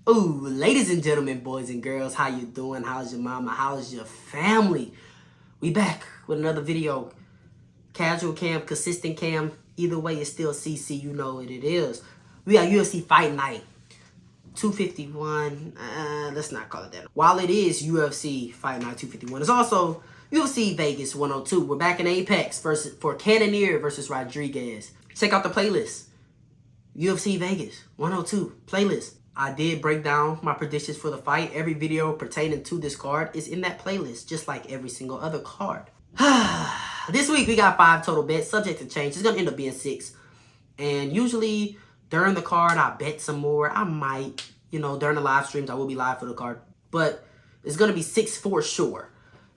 Ooh, ladies and gentlemen, boys and girls, how you doing? How's your mama? How's your family? We back with another video. Casual cam, consistent cam. Either way, it's still CC. You know what it is. We got UFC Fight Night 251. Let's not call it that. While it is UFC Fight Night 251, it's also UFC Vegas 102. We're back in Apex for Cannonier versus Rodrigues. Check out the playlist. UFC Vegas 102 playlist. I did break down my predictions for the fight. Every video pertaining to this card is in that playlist, just like every single other card. This week we got 5 total bets, subject to change. It's gonna end up being 6. And usually during the card, I bet some more. I might, during the live streams, I will be live for the card. But it's gonna be 6 for sure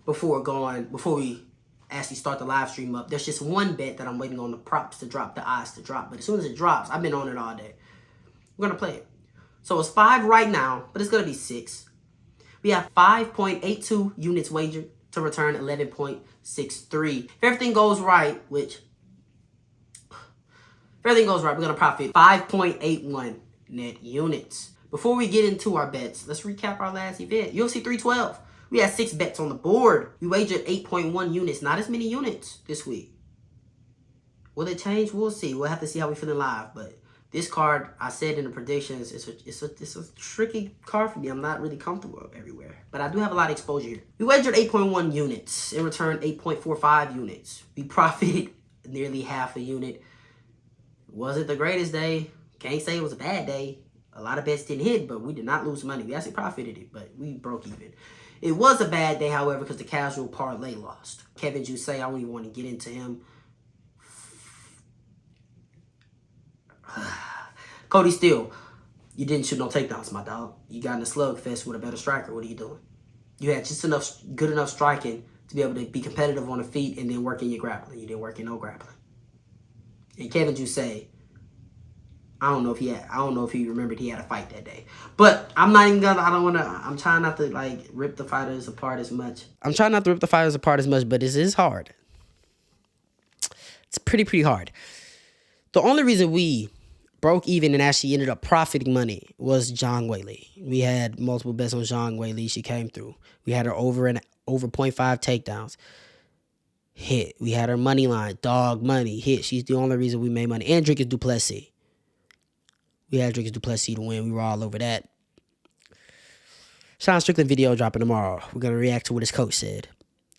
before we actually start the live stream up. There's just one bet that I'm waiting on the props to drop, the odds to drop. But as soon as it drops, I've been on it all day. We're gonna play it. So it's 5 right now, but it's going to be 6. We have 5.82 units wagered to return 11.63. If everything goes right, we're going to profit 5.81 net units. Before we get into our bets, let's recap our last event. UFC 312. We had 6 bets on the board. We wagered 8.1 units. Not as many units this week. Will it change? We'll see. We'll have to see how we feeling live, but this card, I said in the predictions, it's a tricky card for me. I'm not really comfortable everywhere. But I do have a lot of exposure here. We wagered 8.1 units. In return, 8.45 units. We profited nearly half a unit. Wasn't the greatest day. Can't say it was a bad day. A lot of bets didn't hit, but we did not lose money. We actually profited it, but we broke even. It was a bad day, however, because the casual parlay lost. Kevin Youssef, I don't even want to get into him. Cody Steele, you didn't shoot no takedowns, my dog. You got in a slugfest with a better striker. What are you doing? You had just good enough striking to be able to be competitive on the feet and then work in your grappling. You didn't work in no grappling. And Kevin Youssef, I don't know if he remembered he had a fight that day. But I'm trying not to rip the fighters apart as much. But this is hard. It's pretty hard. The only reason we broke even and actually ended up profiting money was Zhang Weili. We had multiple bets on Zhang Weili. She came through. We had her over 0.5 takedowns. Hit. We had her money line. Dog money. Hit. She's the only reason we made money. And Dricus Du Plessis. We had Dricus Du Plessis to win. We were all over that. Sean Strickland video dropping tomorrow. We're going to react to what his coach said.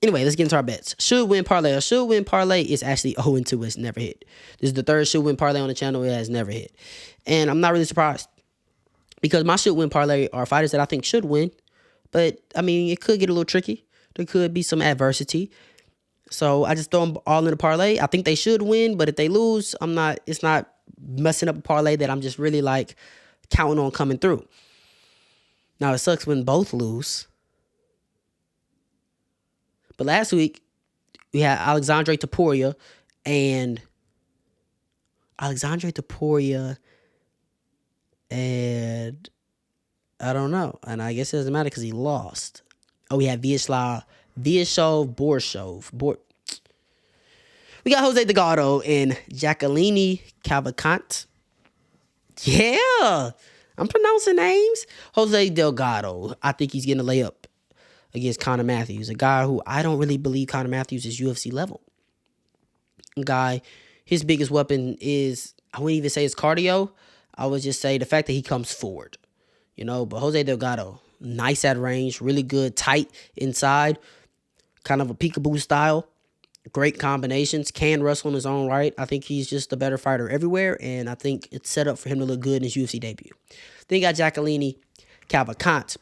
Anyway, let's get into our bets. Should win parlay. A should win parlay is actually 0-2. It's never hit. This is the third should win parlay on the channel. It has never hit. And I'm not really surprised. Because my should win parlay are fighters that I think should win. But, I mean, it could get a little tricky. There could be some adversity. So I just throw them all in the parlay. I think they should win. But if they lose, it's not messing up a parlay that I'm just really counting on coming through. Now, it sucks when both lose. But last week, we had Alexandre Topuria and I don't know. And I guess it doesn't matter because he lost. Oh, we had Vyashov Borsov. We got Jose Delgado and Jacqueline Cavalcante. Yeah, I'm pronouncing names. Jose Delgado. I think he's getting a layup against Conor Matthews, a guy who I don't really believe Conor Matthews is UFC level. A guy, his biggest weapon is, I wouldn't even say his cardio. I would just say the fact that he comes forward, But Jose Delgado, nice at range, really good, tight inside, kind of a peekaboo style, great combinations, can wrestle in his own right. I think he's just a better fighter everywhere, and I think it's set up for him to look good in his UFC debut. Then you got Jacqueline Cavalcante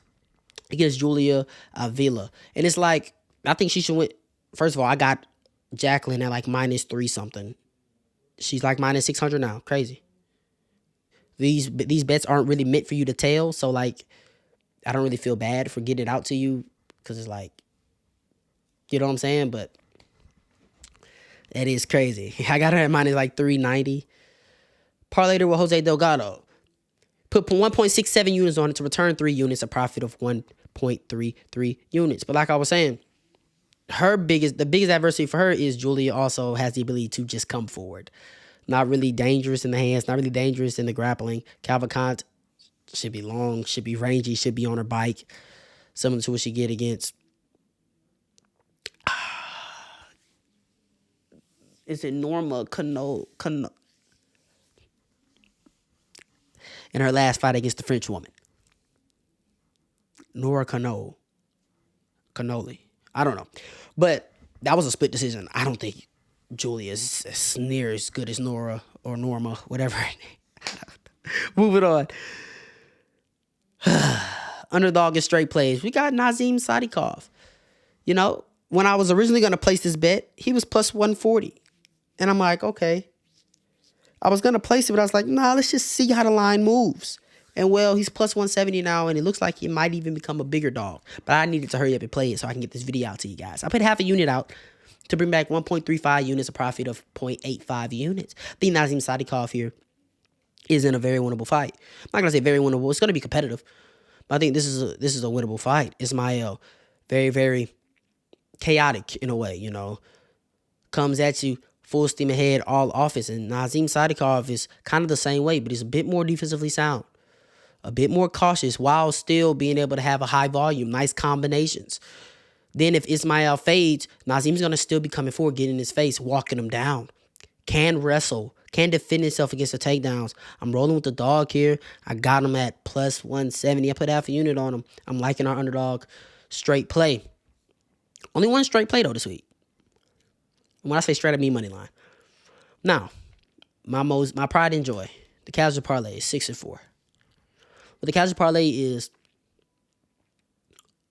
against Julia Avila. And it's I think she should win. First of all, I got Jacqueline at -3 something. She's minus 600 now. Crazy. These bets aren't really meant for you to tell. So I don't really feel bad for getting it out to you. Because it's you know what I'm saying? But that is crazy. I got her at minus 390. Parlayed her with Jose Delgado. Put 1.67 units on it to return 3 units, a profit of 1.33 units. But like I was saying, the biggest adversity for her is Julia also has the ability to just come forward. Not really dangerous in the hands, not really dangerous in the grappling. Cavalcante Should be long, should be rangy, should be on her bike. Similar to what she get against. Is it Norma Cano? In her last fight against the French woman. Nora Cannoli. I don't know. But that was a split decision. I don't think Julia is near as good as Nora or Norma, whatever. Moving on. Underdog and straight plays. We got Nazim Sadikov. You know, when I was originally going to place this bet, he was plus 140. And I'm like, okay. I was going to place it, but I was like, nah, let's just see how the line moves. And, well, he's plus 170 now, and it looks like he might even become a bigger dog. But I needed to hurry up and play it so I can get this video out to you guys. I put half a unit out to bring back 1.35 units, a profit of 0.85 units. I think Nazim Sadikov here is in a very winnable fight. I'm not going to say very winnable. It's going to be competitive. But I think this is a winnable fight. Ismail, very, very chaotic in a way, you know. Comes at you full steam ahead, all offense. And Nazim Sadikov is kind of the same way, but he's a bit more defensively sound. A bit more cautious while still being able to have a high volume, nice combinations. Then if Ismail fades, Nazim's going to still be coming forward, getting in his face, walking him down. Can wrestle, can defend himself against the takedowns. I'm rolling with the dog here. I got him at plus 170. I put half a unit on him. I'm liking our underdog straight play. Only one straight play, though, this week. When I say straight, I mean money line. Now, my pride and joy, the casual parlay is 6-4. What the casual parlay is,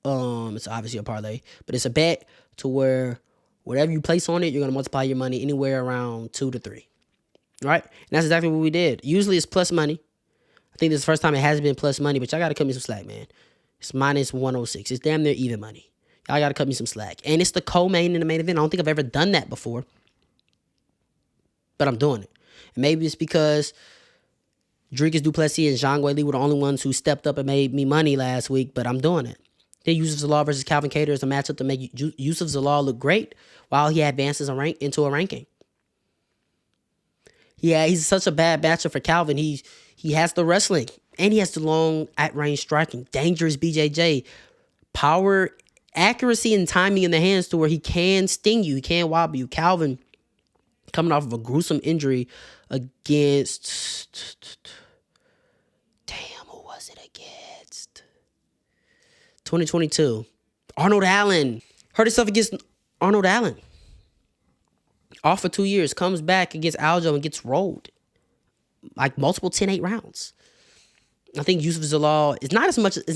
it's obviously a parlay, but it's a bet to where whatever you place on it, you're going to multiply your money anywhere around 2 to 3. Right? And that's exactly what we did. Usually it's plus money. I think this is the first time it hasn't been plus money, but y'all got to cut me some slack, man. It's minus 106. It's damn near even money. Y'all got to cut me some slack. And it's the co-main in the main event. I don't think I've ever done that before, but I'm doing it. And maybe it's because Rodrigues, Duplessis, and Zhang Weili were the only ones who stepped up and made me money last week, but I'm doing it. Then Youssef Zalal versus Calvin Kattar is a matchup to make Youssef Zalal look great while he advances into a ranking. Yeah, he's such a bad matchup for Calvin. He has the wrestling, and he has the long at-range striking. Dangerous BJJ. Power, accuracy, and timing in the hands to where he can sting you. He can wobble you. Calvin, coming off of a gruesome injury against... Damn, who was it against? 2022. Arnold Allen. Hurt himself against Arnold Allen. Off for 2 years. Comes back against Aljo and gets rolled. Like multiple 10-8 rounds. I think Youssef Zalal is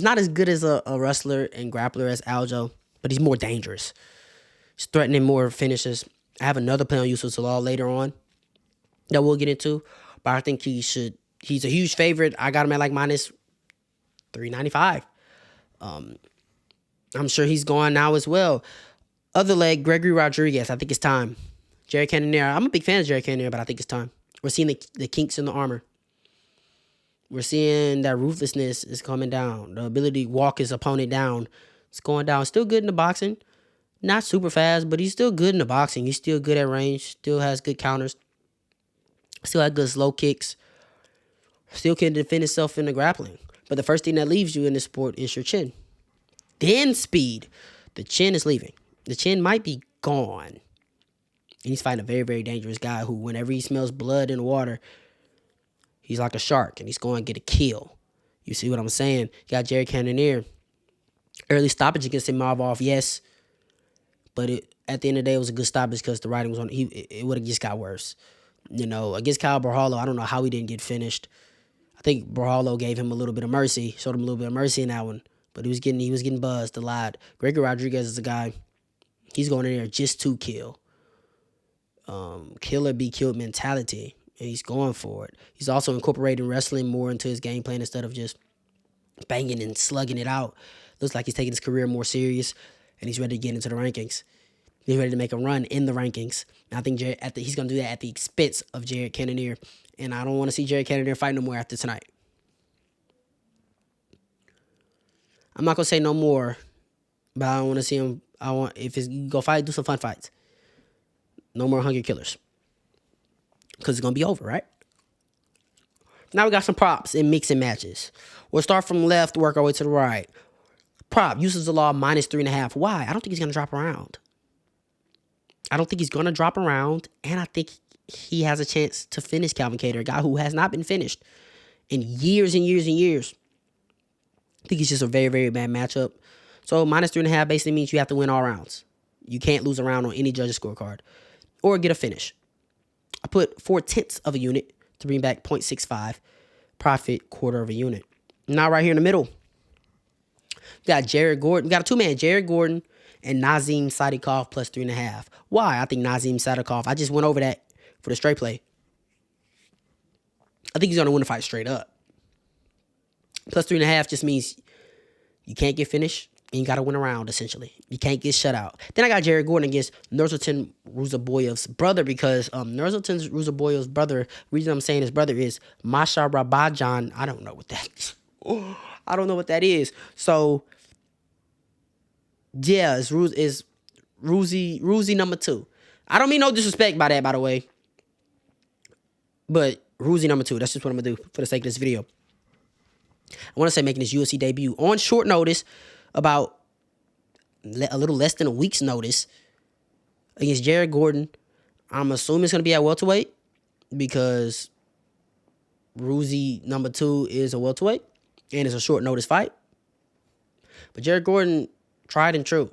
not as good as a wrestler and grappler as Aljo, but he's more dangerous. He's threatening more finishes. I have another play on Youssef Zalal later on that we'll get into, but I think he's a huge favorite. I got him at like minus 395. I'm sure he's going now as well. Other leg, Gregory Rodrigues. I think it's time. Jared Cannonier. I'm a big fan of Jared Cannonier, but I think it's time. We're seeing the kinks in the armor. We're seeing that ruthlessness is coming down. The ability to walk his opponent down. It's going down. Still good in the boxing. Not super fast, but he's still good in the boxing. He's still good at range. Still has good counters. Still has good slow kicks. Still can defend himself in the grappling. But the first thing that leaves you in this sport is your chin. Then speed. The chin is leaving. The chin might be gone. And he's fighting a very, very dangerous guy who, whenever he smells blood in the water, he's like a shark, and he's going to get a kill. You see what I'm saying? You got Jared Cannonier. Early stoppage against Imavov, yes. But at the end of the day, it was a good stoppage because the writing was on. It would have just got worse. You know, against Kyle Berhalo, I don't know how he didn't get finished. I think Berhalo gave him a little bit of mercy, showed him a little bit of mercy in that one. But he was getting buzzed a lot. Gregory Rodrigues is a guy, he's going in there just to kill. Killer be killed mentality. And he's going for it. He's also incorporating wrestling more into his game plan instead of just banging and slugging it out. Looks like he's taking his career more serious, and he's ready to get into the rankings. He's ready to make a run in the rankings. And I think he's going to do that at the expense of Jared Cannonier. And I don't want to see Jared Cannonier fight no more after tonight. I'm not going to say no more, but I don't want to see him. If it's go fight, do some fun fights. No more hungry killers. Because it's going to be over, right? Now we got some props and mixing matches. We'll start from left, work our way to the right. Prop, Youssef Zalal minus 3.5. Why? I don't think he's going to drop around. And I think he has a chance to finish Calvin Kattar, a guy who has not been finished in years and years and years. I think it's just a very, very bad matchup. So minus 3.5 basically means you have to win all rounds. You can't lose a round on any judge's scorecard or get a finish. I put 4/10 of a unit to bring back 0.65. Profit, quarter of a unit. Now right here in the middle, we got Jared Gordon. We got a two-man, Jared Gordon and Nazim Sadikov plus 3.5. Why? I think Nazim Sadikov, I just went over that for the straight play. I think he's going to win the fight straight up. Plus 3.5 just means you can't get finished and you got to win a round, essentially. You can't get shut out. Then I got Jared Gordon against Nursultan Ruzaboyev's brother because Nursultan Ruzaboyev's brother, the reason I'm saying his brother is Masha Rabajan. I don't know what that is. I don't know what that is. So, yeah, it's Ruzi number 2. I don't mean no disrespect by that, by the way. But Ruzi number 2, that's just what I'm going to do for the sake of this video. I want to say making his UFC debut on short notice, about a little less than a week's notice, against Jared Gordon. I'm assuming it's going to be at welterweight because Ruzi number 2 is a welterweight and it's a short notice fight. But Jared Gordon, tried and true.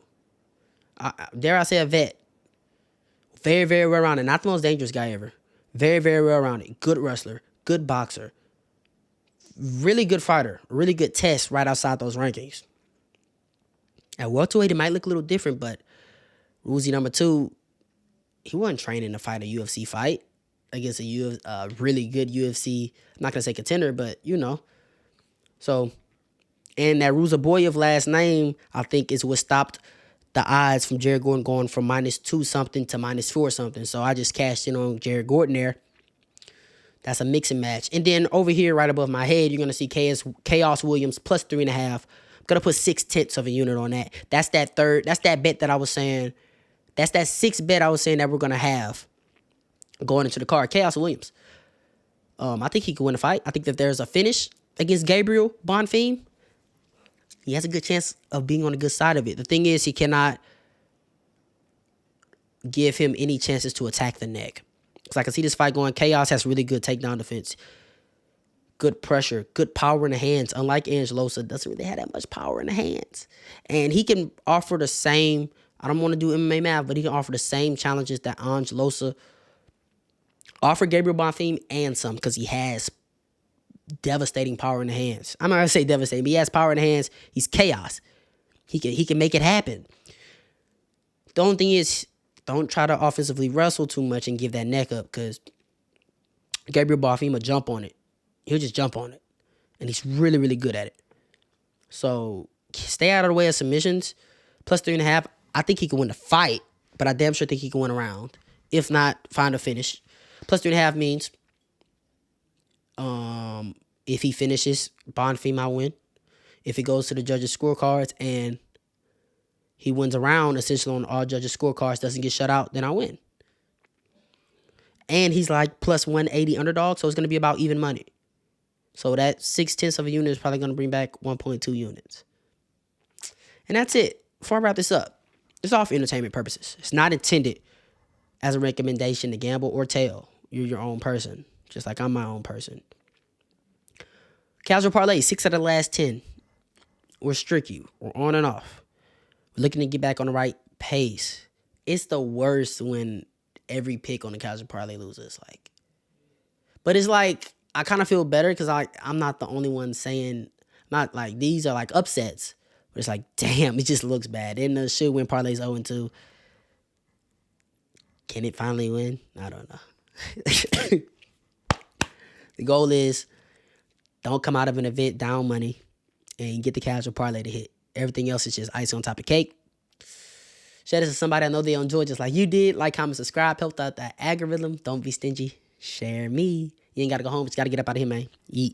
Dare I say a vet. Very, very well-rounded. Not the most dangerous guy ever. Very, very well-rounded. Good wrestler. Good boxer. Really good fighter. Really good test right outside those rankings. At welterweight, it might look a little different, but Ruzi number 2, he wasn't training to fight a UFC fight against a really good UFC, I'm not going to say contender, but you know. So, and that Ruzaboyev last name, I think, is what stopped the odds from Jared Gordon going from -2 something to -4 something. So I just cashed in on Jared Gordon there. That's a mixing match. And then over here, right above my head, you're going to see Chaos Williams plus 3.5. I'm going to put 6/10 of a unit on that. That's that bet that I was saying. That's that 6th bet I was saying that we're going to have going into the card. Chaos Williams. I think he could win a fight. I think that there's a finish against Gabriel Bonfim, he has a good chance of being on the good side of it. The thing is, he cannot give him any chances to attack the neck. Because I can see this fight going. Chaos has really good takedown defense. Good pressure. Good power in the hands. Unlike Angelosa, doesn't really have that much power in the hands. And he can offer the same, I don't want to do MMA math, but he can offer the same challenges that Angelosa offered Gabriel Bonfim and some, because he has devastating power in the hands. I'm not going to say devastating, but he has power in the hands. He's Chaos. He can make it happen. The only thing is, don't try to offensively wrestle too much and give that neck up, because Gabriel Bonfim will jump on it. He'll just jump on it. And he's really, really good at it. So stay out of the way of submissions. Plus 3.5. I think he can win the fight, but I damn sure think he can win a round. If not, find a finish. Plus 3.5 means if he finishes, Bonfim might win. If it goes to the judges' scorecards and he wins a round, essentially on all judges' scorecards, doesn't get shut out, then I win. And he's like plus 180 underdog, so it's going to be about even money. So that 6/10 of a unit is probably going to bring back 1.2 units. And that's it. Before I wrap this up, it's all for entertainment purposes. It's not intended as a recommendation to gamble or tell. You're your own person, just like I'm my own person. Casual parlay, 6 out of the last 10. We're streaky. We're on and off. We're looking to get back on the right pace. It's the worst when every pick on the casual parlay loses. But it's like, I kind of feel better because I'm not the only one saying, not like these are like upsets. But it's like, damn, it just looks bad. Then the should win parlays 0-2. Can it finally win? I don't know. The goal is don't come out of an event down money and get the casual parlay to hit. Everything else is just icing on top of cake. Share this to somebody I know they'll enjoy just like you did. Like, comment, subscribe. Help out that algorithm. Don't be stingy. Share me. You ain't got to go home, but you got to get up out of here, man. Eat.